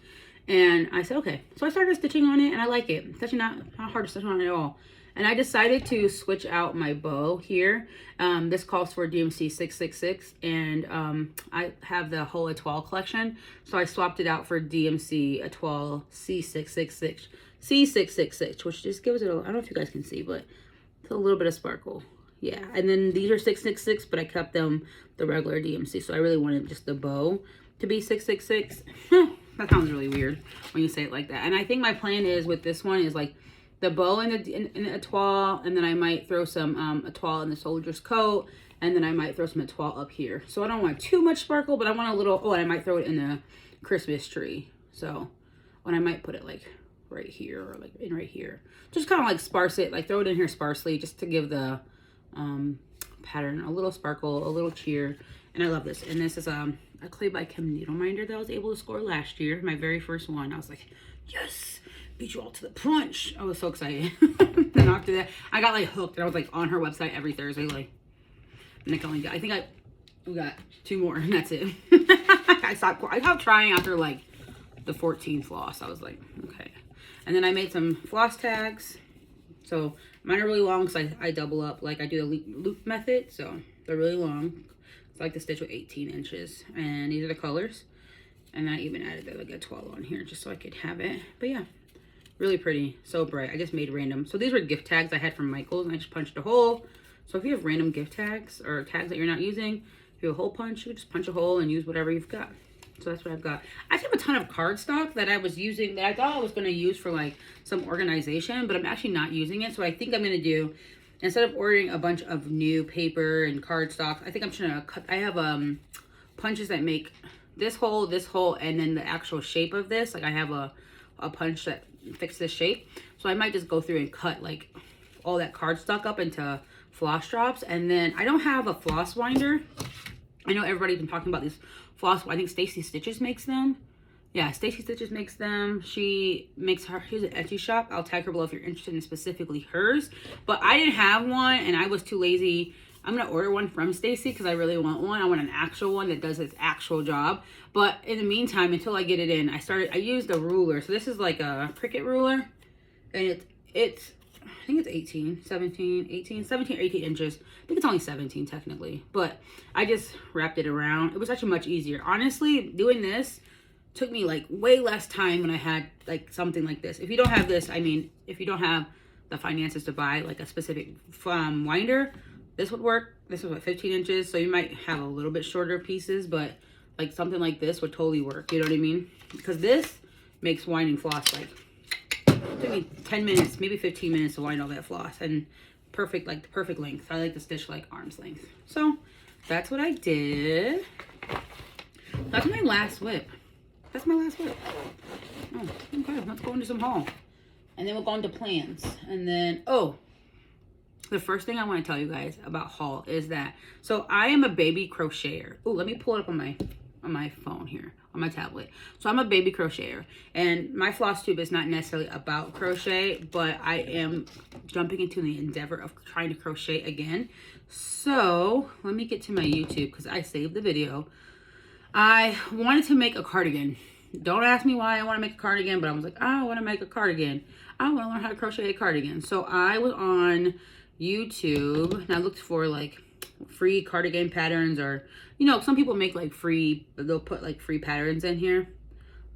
And I said, okay. So I started stitching on it, and I like it. It's actually not hard to stitch on it at all. And I decided to switch out my bow here. This calls for DMC 666, and I have the whole Etoile collection, so I swapped it out for DMC Etoile C666, which just gives it a, I don't know if you guys can see, but it's a little bit of sparkle. Yeah, and then these are 666, but I kept them the regular DMC, so I really wanted just the bow to be 666. That sounds really weird when you say it like that. And I think my plan is with this one is like the bow in the Etoile, and then I might throw some Etoile in the soldier's coat, and then I might throw some Etoile up here. So I don't want too much sparkle, but I want a little, oh, and I might throw it in the Christmas tree. So, and I might put it like right here or like in right here. Just kind of like sparse it, like throw it in here sparsely just to give the pattern a little sparkle, a little cheer. And I love this. And this is a Clay by Kim needle minder that I was able to score last year, my very first one. I was like, yes, beat you all to the punch. I was so excited. And after that, I got like hooked, and I was like on her website every Thursday, like, and I think we got 2 more, and that's it. I stopped trying after like the 14th floss. I was like, okay. And then I made some floss tags. So mine are really long because I double up, like I do the loop method. So they're really long. I like to stitch with 18 inches. And these are the colors. And I even added like a 12 on here just so I could have it. But yeah, really pretty. So bright. I just made random. So these were gift tags I had from Michael's, and I just punched a hole. So if you have random gift tags or tags that you're not using, if you have a hole punch, you just punch a hole and use whatever you've got. So that's what I've got. I actually have a ton of cardstock that I was using, that I thought I was going to use for like some organization, but I'm actually not using it. So I think I'm going to do, instead of ordering a bunch of new paper and cardstock, I think I'm just going to cut. I have punches that make this hole, and then the actual shape of this. Like I have a punch that fits this shape. So I might just go through and cut like all that cardstock up into floss drops. And then I don't have a floss winder. I know everybody's been talking about these floss. I think Stacy Stitches makes them. Yeah, Stacy Stitches makes them. She makes her, she's an Etsy shop. I'll tag her below if you're interested in specifically hers. But I didn't have one, and I was too lazy. I'm going to order one from Stacy because I really want one. I want an actual one that does its actual job. But in the meantime, until I get it in, I used a ruler. So this is like a Cricut ruler. And it's I think it's 18 or 18 inches. I think it's only 17 technically, but I just wrapped it around. It was actually much easier. Honestly, doing this took me like way less time when I had like something like this. If you don't have this, I mean, if you don't have the finances to buy like a specific winder, this would work. This is what, 15 inches. So you might have a little bit shorter pieces, but like something like this would totally work. You know what I mean? Because this makes winding floss like, it took me 10 minutes, maybe 15 minutes to wind all that floss, and perfect, like the perfect length. I like to stitch like arm's length. So that's what I did. That's my last whip. That's my last whip. Oh, okay, let's go into some haul. And then we'll go into plans. And then, oh, the first thing I want to tell you guys about haul is that, so I am a baby crocheter. Oh, let me pull it up on my phone here, on my tablet. So I'm a baby crocheter, and my Flosstube is not necessarily about crochet, but I am jumping into the endeavor of trying to crochet again. So let me get to my YouTube because I saved the video. I wanted to make a cardigan. Don't ask me why I want to make a cardigan, but I was like, I want to make a cardigan. I want to learn how to crochet a cardigan. So I was on YouTube and I looked for like free cardigan patterns, or you know, some people make like free, they'll put like free patterns in here.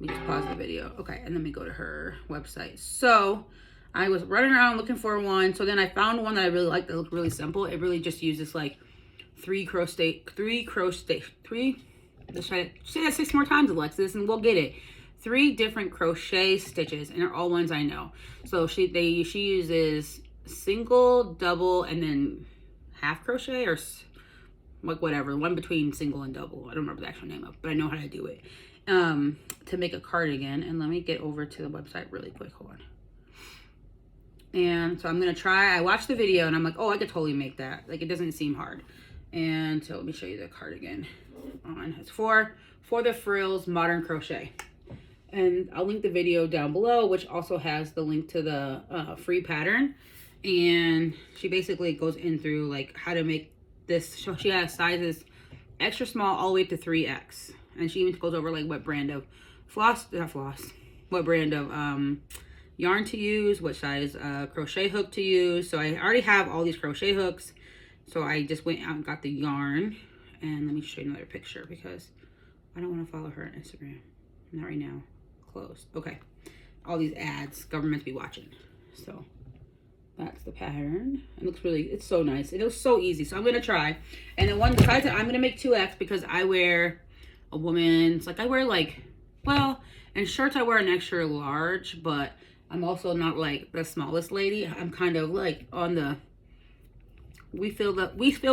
Let me just pause the video. Okay, and let me go to her website. So I was running around looking for one. So then I found one that I really liked that looked really simple. It really just uses like three. Let's try to say that 6 more times, Alexis, and we'll get it. 3 different crochet stitches, and they're all ones I know. So she uses single, double, and then half crochet, or like whatever, one between single and double. I don't remember the actual name of it, but I know how to do it to make a cardigan. And let me get over to the website really quick. Hold on. And so I'm gonna try. I watched the video and I'm like, oh, I could totally make that. Like, it doesn't seem hard. And so let me show you the cardigan. It's for the Frills Modern Crochet, and I'll link the video down below, which also has the link to the free pattern. And she basically goes in through like how to make this. So she has sizes extra small all the way to 3X, and she even goes over like what brand of what brand of yarn to use, what size crochet hook to use. So I already have all these crochet hooks. So I just went out and got the yarn. And let me show you another picture because I don't want to follow her on Instagram. Not right now. Closed. Okay. All these ads, government to be watching. So that's the pattern. It looks really, it's so nice. It looks so easy. So I'm going to try. And then besides that, I'm going to make 2X because I wear a woman's, like I wear like, well, in shirts I wear an extra large, but I'm also not like the smallest lady. I'm kind of like on the, we feel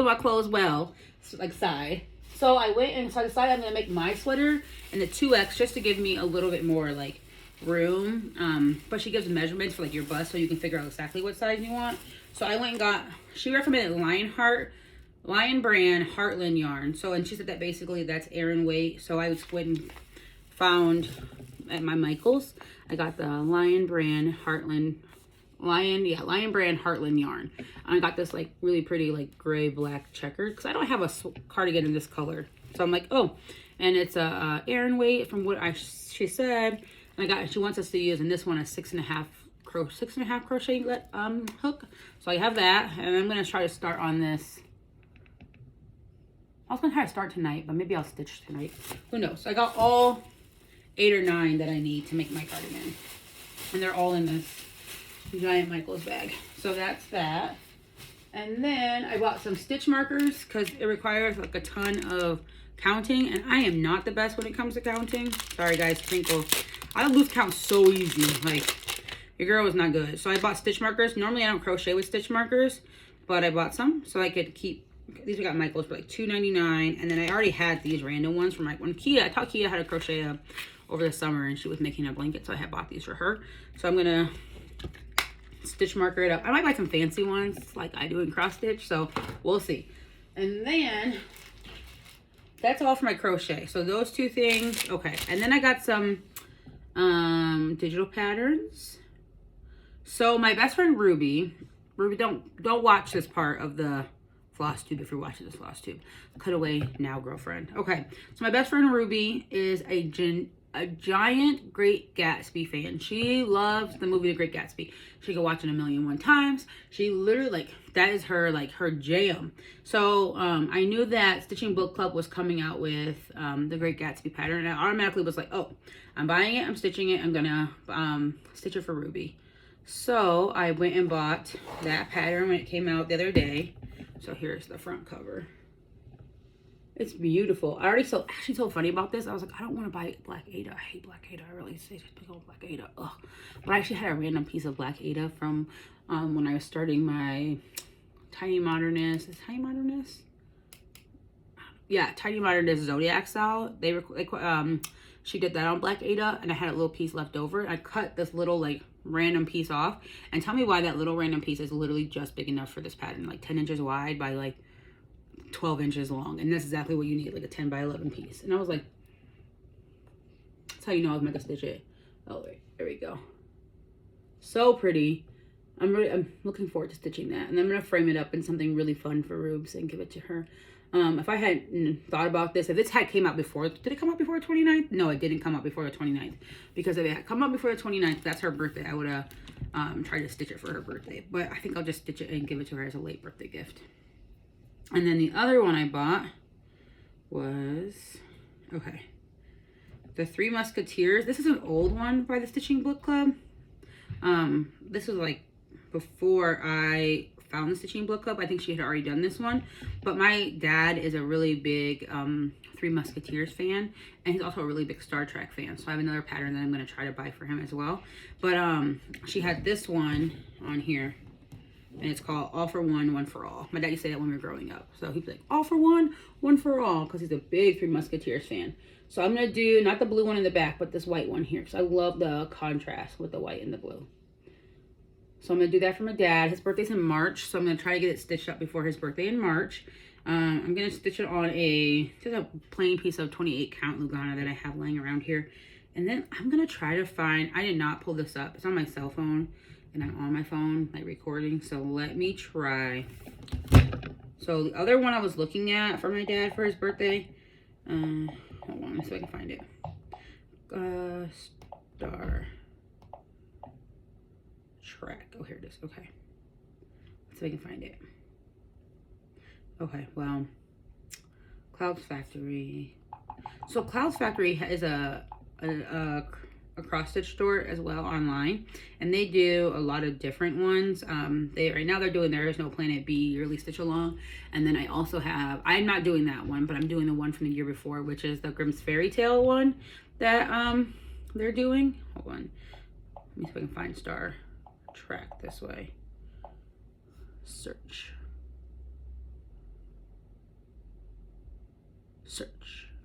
my clothes well, like side. So I went and so I decided I'm going to make my sweater in the 2X just to give me a little bit more like room. But she gives measurements for like your bust so you can figure out exactly what size you want. So I went and got, she recommended Lion brand Heartland yarn. So, and she said that basically that's Aran weight. So I went and found at my Michaels, I got the Lion brand Heartland yarn. And I got this like really pretty like gray black checkered because I don't have a cardigan in this color. So I'm like, oh, and it's a Aran weight from what she said. And she wants us to use in this one a 6.5 crochet hook. So I have that, and I'm gonna try to start on this. I was gonna try to start tonight, but maybe I'll stitch tonight. Who knows? So I got all 8 or 9 that I need to make my cardigan, and they're all in this giant Michaels bag. So that's that. And then I bought some stitch markers because it requires like a ton of counting, and I am not the best when it comes to counting. Sorry guys, twinkle. I lose count so easy. Like, your girl was not good. So I bought stitch markers. Normally I don't crochet with stitch markers, but I bought some so I could keep. These I got Michaels for like $2.99, and then I already had these random ones from like when I taught Kia how to crochet over the summer, and she was making a blanket, so I had bought these for her. So I'm gonna stitch marker it up. I might buy some fancy ones like I do in cross stitch, so we'll see. And then that's all for my crochet. So those 2 things, okay. And then I got some digital patterns. So my best friend Ruby, don't watch this part of the Flosstube if you're watching this Flosstube. Cut away now, girlfriend. Okay, so my best friend Ruby is a giant Great Gatsby fan. She loves the movie The Great Gatsby. She could watch it 1,000,001 times. She literally, like, that is her, like, her jam. So I knew that Stitching Book Club was coming out with The Great Gatsby pattern, and I automatically was like, oh, I'm buying it, I'm stitching it, I'm gonna stitch it for Ruby. So I went and bought that pattern when it came out the other day. So here's the front cover. It's beautiful. I already actually so funny about this. I was like, I don't want to buy Black Ada. I hate Black Ada. I really say just pick up Black Ada. Ugh. But I actually had a random piece of Black Ada from when I was starting my Tiny Modernist. Is Tiny Modernist? Yeah, Tiny Modernist Zodiac style. She did that on Black Ada, and I had a little piece left over. I cut this little like random piece off, and tell me why that little random piece is literally just big enough for this pattern, like 10 inches wide by like 12 inches long, and that's exactly what you need, like a 10 by 11 piece. And I was like, that's how you know I was meant to stitch it. Oh wait, there we go. So pretty. I'm looking forward to stitching that, and I'm gonna frame it up in something really fun for Rubes and give it to her. If I hadn't thought about this, if this had came out before, did it come out before the 29th? No, it didn't come out before the 29th, because if it had come out before the 29th, that's her birthday, I would have tried to stitch it for her birthday. But I think I'll just stitch it and give it to her as a late birthday gift. And then the other one I bought was, okay, the Three Musketeers. This is an old one by the Stitching Book Club. This was like before I found the Stitching Book Club. I think she had already done this one, but my dad is a really big Three Musketeers fan, and he's also a really big Star Trek fan, so I have another pattern that I'm going to try to buy for him as well. But she had this one on here, and it's called All for One, One for All. My dad used to say that when we were growing up, so he'd be like, all for one, one for all, because he's a big Three Musketeers fan. So I'm going to do not the blue one in the back, but this white one here, because I love the contrast with the white and the blue. So I'm going to do that for my dad. His birthday's in March, so I'm going to try to get it stitched up before his birthday in March. I'm going to stitch it on just a plain piece of 28 count Lugana that I have laying around here. And then I'm going to try to find, I did not pull this up. It's on my cell phone, and I'm on my phone, like recording. So let me try. So the other one I was looking at for my dad for his birthday, hold on, let me see if I can find it. Star. track. Oh, here it is. Okay. Let's see if I can find it. Okay, well, Clouds Factory. So Clouds Factory is a cross stitch store as well online, and they do a lot of different ones. Right now they're doing There Is No Planet B yearly stitch along, and then I also have, I'm not doing that one, but I'm doing the one from the year before, which is the Grimm's Fairy Tale one that they're doing. Hold on, let me see if I can find Star Track this way. Search.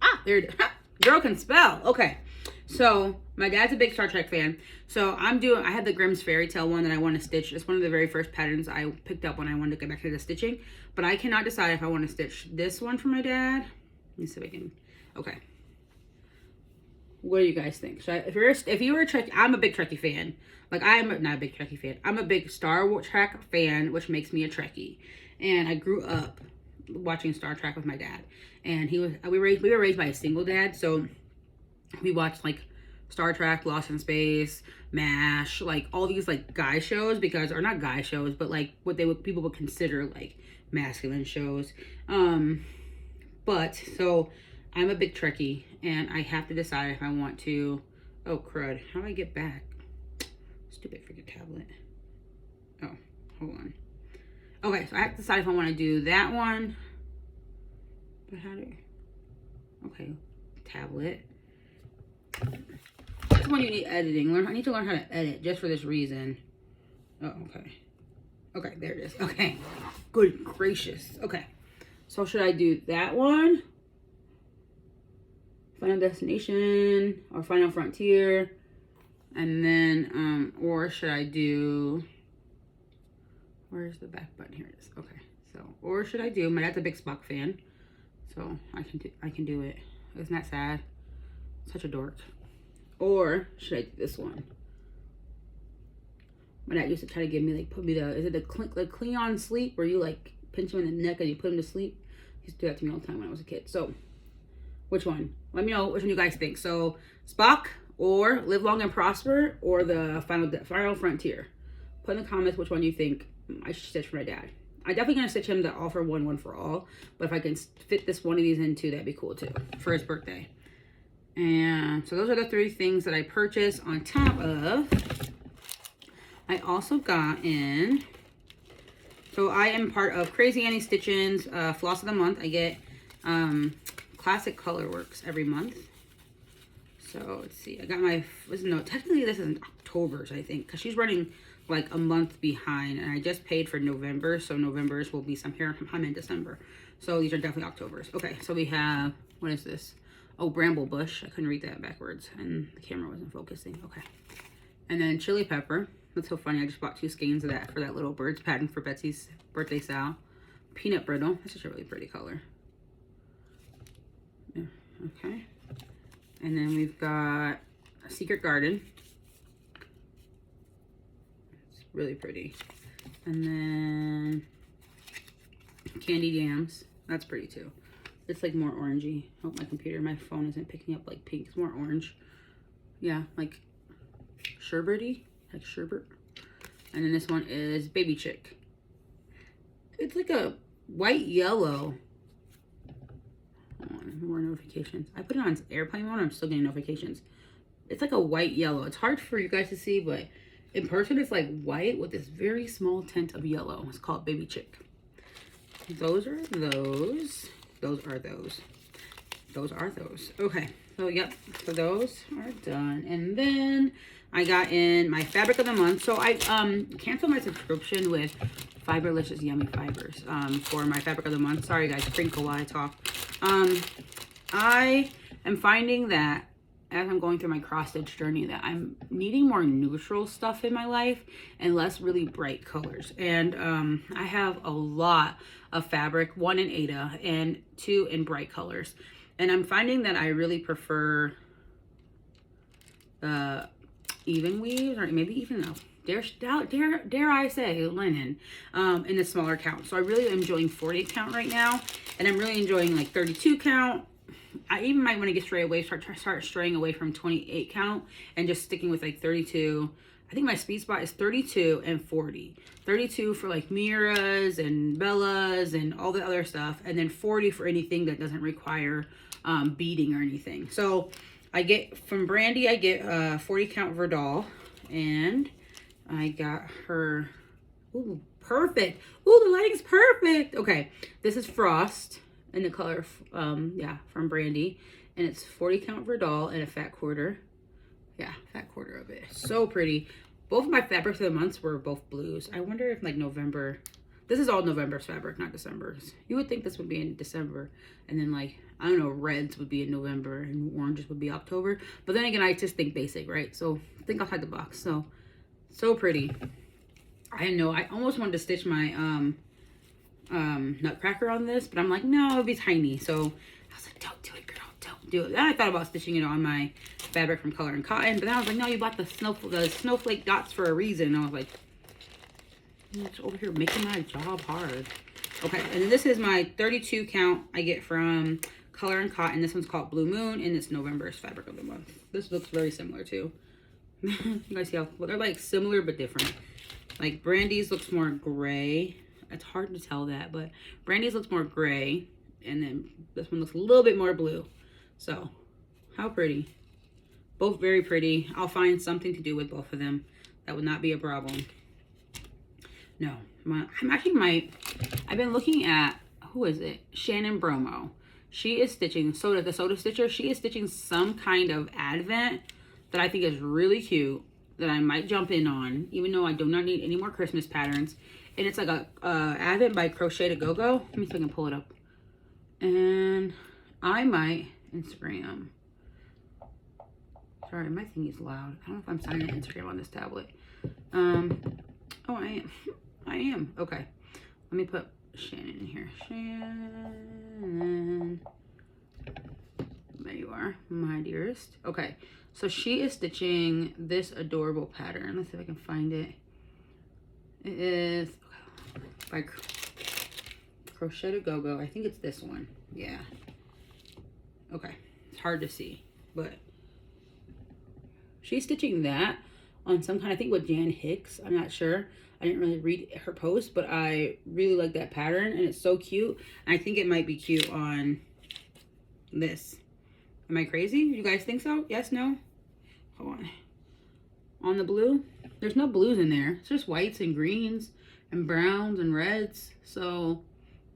Ah, there it is. Girl can spell. Okay. So my dad's a big Star Trek fan. So I had the Grimm's Fairy Tale one that I want to stitch. It's one of the very first patterns I picked up when I wanted to get back into stitching. But I cannot decide if I want to stitch this one for my dad. Let me see if I can. Okay. What do you guys think? So if you were a Trekkie, I'm a big Trekkie fan. Like, I'm not a big Trekkie fan. I'm a big Star Trek fan, which makes me a Trekkie. And I grew up watching Star Trek with my dad. And we were raised by a single dad, so we watched like Star Trek, Lost in Space, MASH, like all these like guy shows, or not guy shows, but like what people would consider like masculine shows. But so I'm a big Trekkie, and I have to decide if I want to. Oh crud! How do I get back? Stupid freaking tablet. Oh, hold on. Okay, so I have to decide if I want to do that one. But okay, tablet. That's one you need editing. I need to learn how to edit just for this reason. Oh, okay. Okay, there it is. Okay. Good gracious. Okay. So should I do that one? Final Destination or Final Frontier? And then, or should I do, where's the back button? Here it is. Okay. So, or should I do, my dad's a big Spock fan, so I can do it. Isn't that sad? Such a dork. Or should I do this one? My dad used to try to give me, like, is it the Cleon sleep, where you like pinch him in the neck and you put him to sleep? He used to do that to me all the time when I was a kid. So which one? Let me know which one you guys think. So Spock, or Live Long and Prosper, or the Final Frontier. Put in the comments which one you think I should stitch for my dad. I'm definitely gonna stitch him the All for One, One for All, but if I can fit this one of these in too, that'd be cool too, for his birthday. And so those are the 3 things that I purchased. On top of, I also got in, so I am part of Crazy Annie Stitchin's Floss of the Month. I get Classic Colorworks every month. So let's see, I got my, technically this is October's, I think, because she's running like a month behind, and I just paid for November, so November's will be some here. I'm in December, so these are definitely October's. Okay, so we have, what is this? Oh, Bramble Bush. I couldn't read that backwards, and the camera wasn't focusing. Okay, and then Chili Pepper. That's so funny. I just bought 2 skeins of that for that little birds pattern for Betsy's birthday sal. Peanut Brittle. That's just a really pretty color. Yeah, okay. And then we've got a Secret Garden. It's really pretty. And then Candy Jams. That's pretty too. It's like more orangey. Oh, my phone isn't picking up like pink. It's more orange. Yeah, like sherbety, like sherbet. And then this one is Baby Chick. It's like a white yellow. More notifications. I put it on airplane mode. I'm still getting notifications. It's like a white yellow. It's hard for you guys to see, but in person it's like white with this very small tint of yellow. It's called Baby Chick. Those are those. Those are those. Those are those. Okay. So yep. So those are done. And then I got in my fabric of the month. So I canceled my subscription with Fiberlicious Yummy Fibers for my fabric of the month. Sorry guys, crinkle while I talk. I am finding that as I'm going through my cross stitch journey that I'm needing more neutral stuff in my life and less really bright colors. And I have a lot of fabric, 1 in Aida and 2 in bright colors. And I'm finding that I really prefer even weaves, or maybe even dare I say linen in the smaller count. So I really am enjoying 40 count right now, and I'm really enjoying like 32 count. I even might want to get start straying away from 28 count and just sticking with like 32. I think my sweet spot is 32 and 40. 32 for like Miras and Bellas and all the other stuff. And then 40 for anything that doesn't require beading or anything. So I get, from Brandy, I get 40 count Verdal. And I got her, ooh, perfect. Ooh, the lighting's perfect. Okay, this is Frost in the color, yeah, from Brandy. And it's 40 count Verdal and a fat quarter. Yeah, fat quarter of it. So pretty. Both of my fabrics of the months were both blues. I wonder if like November, this is all November's fabric, not December's. You would think this would be in December. And then like, I don't know, reds would be in November and oranges would be October. But then again, I just think basic, right? So think outside the box. So pretty. I know, I almost wanted to stitch my nutcracker on this, but I'm like, no, it'd be tiny. So I was like, don't do it, girl. Don't do it. Then I thought about stitching it on my fabric from Color and Cotton, but then I was like, no, you bought the snowflake dots for a reason. And I was like, it's over here making my job hard. Okay, and then this is my 32 count I get from Color and Cotton. This one's called Blue Moon, and it's November's fabric of the month. This looks very similar too. You guys see how, well, they're like similar but different. Like Brandy's looks more gray. It's hard to tell that, but Brandy's looks more gray, and then this one looks a little bit more blue. So, how pretty. Both very pretty. I'll find something to do with both of them. That would not be a problem. No, I've been looking at, who is it? Shannon Bromo. She is stitching, the Soda Stitcher, she is stitching some kind of advent that I think is really cute, that I might jump in on, even though I do not need any more Christmas patterns. And it's like a advent by Crochet to Go-Go. Let me see if I can pull it up. And I might Instagram. Sorry, my thing is loud. I don't know if I'm signing Instagram on this tablet. Oh, I am. Okay. Let me put Shannon in here. Shannon. There you are, my dearest. Okay. So she is stitching this adorable pattern. Let's see if I can find it. It is by Crochet to Go-Go. I think it's this one. Yeah. Okay. It's hard to see, but she's stitching that on some kind, I think with Jan Hicks. I'm not sure. I didn't really read her post, but I really like that pattern, and it's so cute. And I think it might be cute on this. Am I crazy? You guys think so? Yes, no? Hold on. On the blue? There's no blues in there. It's just whites and greens and browns and reds. So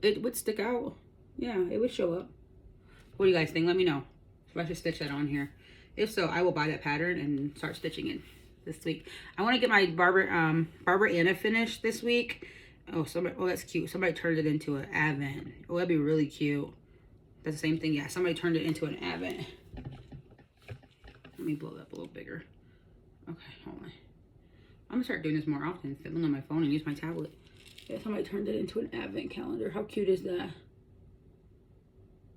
it would stick out. Yeah, it would show up. What do you guys think? Let me know if I should stitch that on here. If so, I will buy that pattern and start stitching it this week. I want to get my Barbara Anna finished this week. Oh, that's cute. Somebody turned it into an advent. Oh, that'd be really cute. That's the same thing. Yeah, somebody turned it into an advent. Let me blow that up a little bigger. Okay, hold on. I'm gonna start doing this more often, fiddling on my phone and use my tablet. Yeah, somebody turned it into an advent calendar. How cute is that?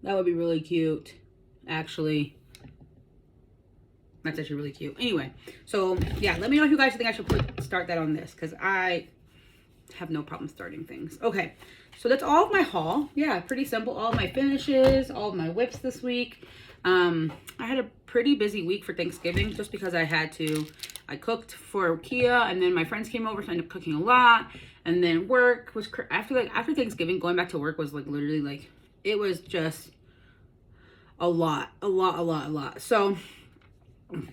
That would be really cute, actually. That's actually really cute. Anyway, so yeah, let me know if you guys think I should start that on this, because I have no problem starting things. Okay, so that's all of my haul. Yeah, pretty simple. All of my finishes, all of my whips this week. I had a pretty busy week for Thanksgiving, just because I cooked for Kia, and then my friends came over, so I ended up cooking a lot. And then work was, after Thanksgiving, going back to work was like literally like, it was just a lot. So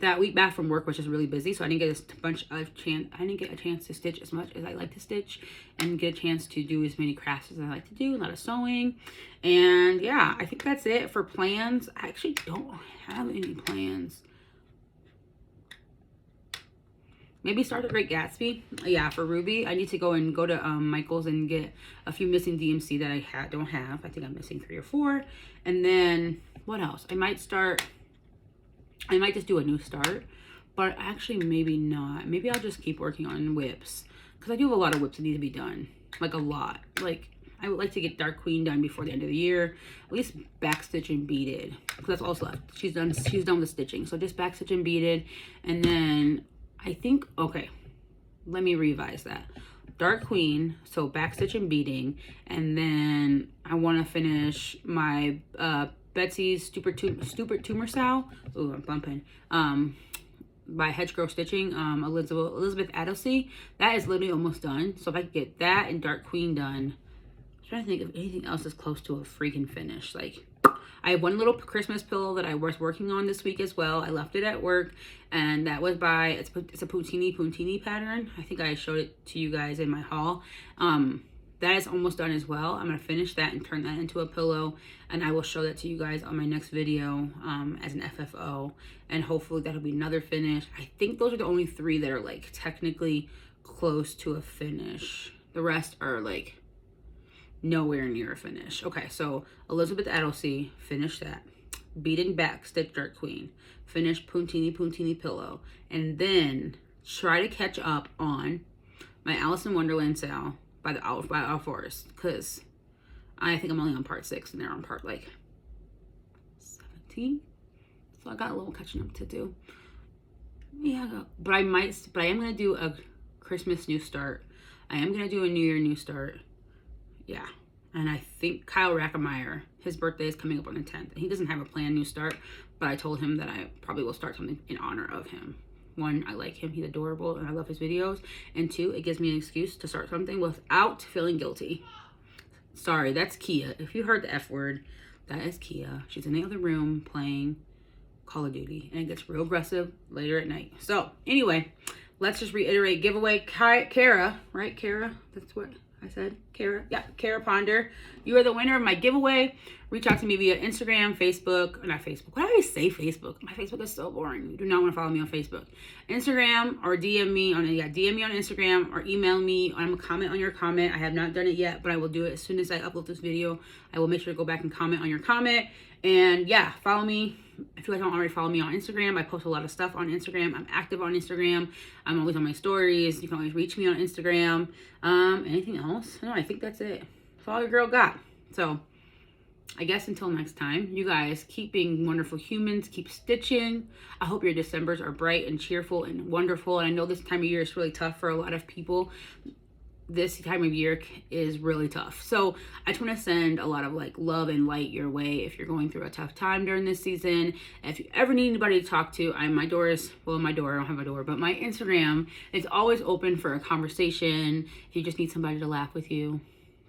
that week back from work was just really busy, so I didn't get a chance to stitch as much as I like to stitch, and get a chance to do as many crafts as I like to do, a lot of sewing. And yeah, I think that's it for plans. I actually don't have any plans. Maybe start The Great Gatsby. Yeah, for Ruby, I need to go to Michael's and get a few missing DMC that I don't have. I think I'm missing 3 or 4. And then what else? I might just do a new start, but actually maybe not. Maybe I'll just keep working on whips, because I do have a lot of whips that need to be done, like a lot. Like I would like to get Dark Queen done before the end of the year, at least backstitch and beaded, because that's all left. She's done with stitching, so just backstitch and beaded. And then I think, okay, let me revise that. Dark Queen, so backstitch and beading, and then I want to finish my Betsy's Stupid Tumor Sow. Oh, I'm bumping. by Hedgerow Stitching, Elizabeth Addlesey. That is literally almost done. So if I could get that and Dark Queen done, I'm trying to think if anything else is close to a freaking finish. Like, I have one little Christmas pillow that I was working on this week as well. I left it at work, and that was by, it's a Puntini pattern. I think I showed it to you guys in my haul. That is almost done as well. I'm going to finish that and turn that into a pillow, and I will show that to you guys on my next video as an FFO, and hopefully that'll be another finish. I think those are the only 3 that are like technically close to a finish. The rest are like nowhere near a finish. Okay, so Elizabeth Addlesey, finish that. Beaten Back, Stitch Dark Queen, finish Puntini pillow, and then try to catch up on my Alice in Wonderland sale by Owl Forest, because I think I'm only on part 6 and they're on part like 17. So I got a little catching up to do. Yeah, but I am gonna do a Christmas new start. I am gonna do a New Year new start. Yeah, and I think Kyle Rackemeyer, his birthday is coming up on the 10th, and he doesn't have a planned new start, but I told him that I probably will start something in honor of him. 1, I like him, he's adorable, and I love his videos, and 2, it gives me an excuse to start something without feeling guilty. Sorry, that's Kia. If you heard the F word, that is Kia. She's in the other room playing Call of Duty, and it gets real aggressive later at night. So, anyway, let's just reiterate giveaway. Kara, right? Kara? That's what I said. Kara? Yeah, Kara Ponder. You are the winner of my giveaway. Reach out to me via Instagram, Facebook, not Facebook. Why do I say Facebook? My Facebook is so boring. You do not want to follow me on Facebook. Instagram, or DM me on Instagram, or email me. I'm gonna comment on your comment. I have not done it yet, but I will do it as soon as I upload this video. I will make sure to go back and comment on your comment. And yeah, follow me. If you guys don't already follow me on Instagram, I post a lot of stuff on Instagram. I'm active on Instagram. I'm always on my stories. You can always reach me on Instagram. Anything else? No, I think that's it. That's all your girl got. So I guess until next time, you guys keep being wonderful humans, keep stitching. I hope your Decembers are bright and cheerful and wonderful. And I know this time of year is really tough for a lot of people. This time of year is really tough. So I just want to send a lot of like love and light your way if you're going through a tough time during this season. If you ever need anybody to talk to, my door is, well, my door, I don't have a door, but my Instagram is always open for a conversation. If you just need somebody to laugh with you,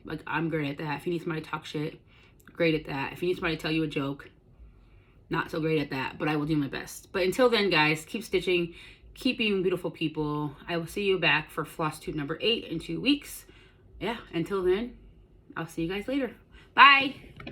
like I'm great at that. If you need somebody to talk shit, great at that. If you need somebody to tell you a joke, not so great at that, but I will do my best. But until then, guys, keep stitching. Keep being beautiful people. I will see you back for Flosstube number 8 in 2 weeks. Yeah, until then, I'll see you guys later. Bye.